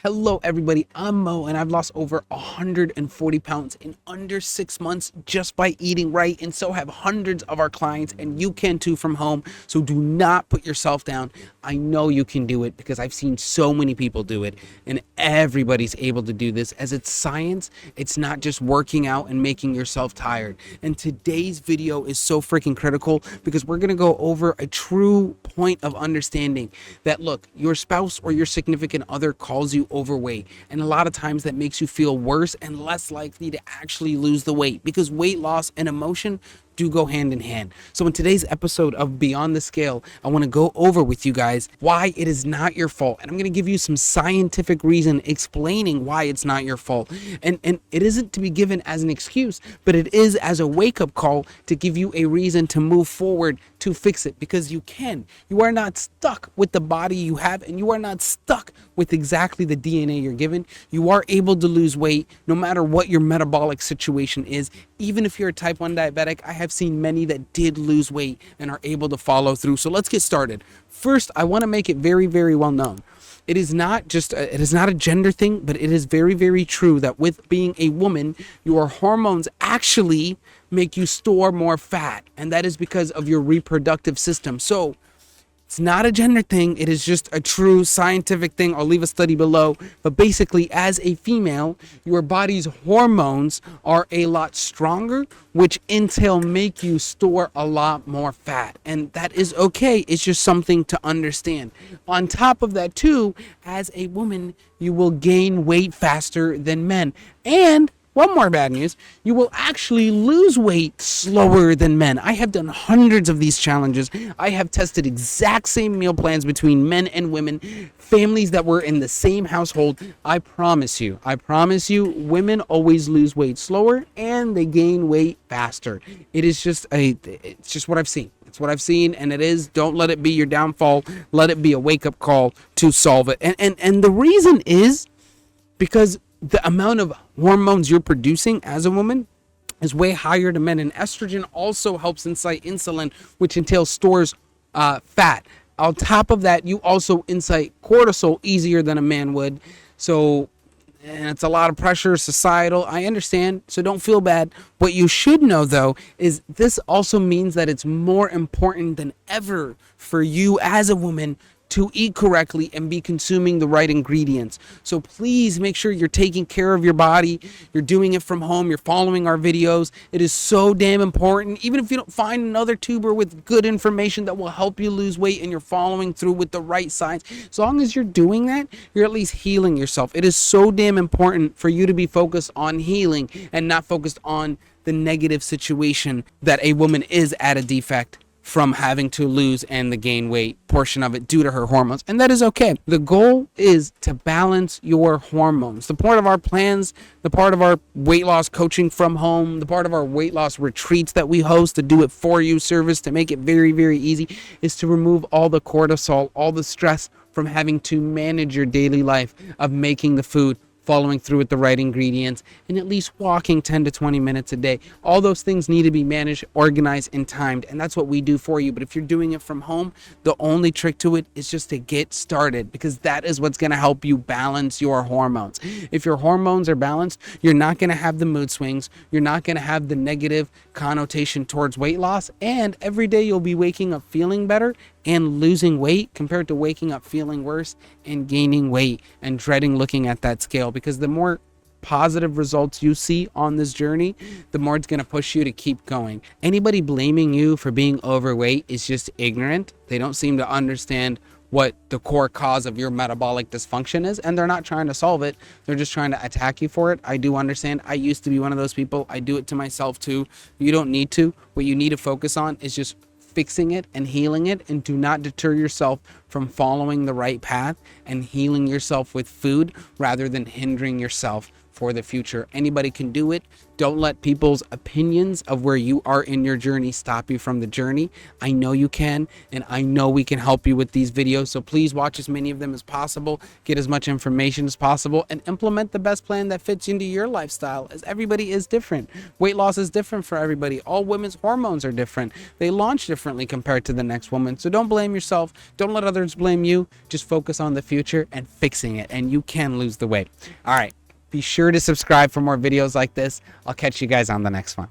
Hello everybody, I'm Mo and I've lost over 140 pounds in under 6 months just by eating right, and so have hundreds of our clients, and you can too from home. So do not put yourself down. I know you can do it because I've seen so many people do it, and everybody's able to do this as it's science. It's not just working out and making yourself tired. And today's video is so freaking critical because we're going to go over a true point of understanding that, look, your spouse or your significant other calls you overweight, and a lot of times that makes you feel worse and less likely to actually lose the weight, because weight loss and emotion do go hand in hand. So in today's episode of Beyond the Scale, I want to go over with you guys why it is not your fault, and I'm going to give you some scientific reason explaining why it's not your fault. And it isn't to be given as an excuse, but it is as a wake-up call to give you a reason to move forward to fix it, because you can. You are not stuck with the body you have, and you are not stuck with exactly the DNA you're given. You are able to lose weight no matter what your metabolic situation is. Even if you're a type 1 diabetic, I have seen many that did lose weight and are able to follow through. So let's get started. First, I want to make it very, very well known. It is not a gender thing, but it is very, very true that with being a woman, your hormones actually make you store more fat, and that is because of your reproductive system. So it's not a gender thing. It is just a true scientific thing. I'll leave a study below. But basically, as a female, your body's hormones are a lot stronger, which entail make you store a lot more fat. And that is okay. It's just something to understand. On top of that, too, as a woman, you will gain weight faster than men. And one more bad news, you will actually lose weight slower than men. I have done hundreds of these challenges. I have tested exact same meal plans between men and women, families that were in the same household. I promise you, women always lose weight slower and they gain weight faster. It's just what I've seen. It's what I've seen, and it is, don't let it be your downfall. Let it be a wake-up call to solve it. And the reason is because the amount of hormones you're producing as a woman is way higher than men, and estrogen also helps incite insulin, which entails stores fat. On top of that, you also incite cortisol easier than a man would. So, and it's a lot of pressure, societal, I understand, so don't feel bad. What you should know, though, is this also means that it's more important than ever for you as a woman to eat correctly and be consuming the right ingredients. So please make sure you're taking care of your body. You're doing it from home. You're following our videos. It is so damn important. Even if you don't find another tuber with good information that will help you lose weight and you're following through with the right science, as long as you're doing that, you're at least healing yourself. It is so damn important for you to be focused on healing and not focused on the negative situation that a woman is at a defect from having to lose and the gain weight portion of it due to her hormones. And that is okay. The goal is to balance your hormones. The part of our plans, the part of our weight loss coaching from home, the part of our weight loss retreats that we host, to do it for you service, to make it very, very easy, is to remove all the cortisol, all the stress from having to manage your daily life of making the food, following through with the right ingredients, and at least walking 10 to 20 minutes a day. All those things need to be managed, organized, and timed, and that's what we do for you. But if you're doing it from home, the only trick to it is just to get started, because that is what's going to help you balance your hormones. If your hormones are balanced, you're not going to have the mood swings, you're not going to have the negative connotation towards weight loss, and every day you'll be waking up feeling better and losing weight compared to waking up feeling worse and gaining weight and dreading looking at that scale. Because the more positive results you see on this journey, the more it's going to push you to keep going. Anybody blaming you for being overweight is just ignorant. They don't seem to understand what the core cause of your metabolic dysfunction is, and they're not trying to solve it. They're just trying to attack you for it. I do understand. I used to be one of those people. I do it to myself too. You don't need to. What you need to focus on is just fixing it and healing it, and do not deter yourself from following the right path and healing yourself with food rather than hindering yourself for the future. Anybody can do it. Don't let people's opinions of where you are in your journey stop you from the journey. I know you can, and I know we can help you with these videos. So please watch as many of them as possible, get as much information as possible, and implement the best plan that fits into your lifestyle, as everybody is different. Weight loss is different for everybody. All women's hormones are different. They launch differently compared to the next woman. So don't blame yourself. Don't let other others blame you. Just focus on the future and fixing it, and you can lose the weight. All right. Be sure to subscribe for more videos like this. I'll catch you guys on the next one.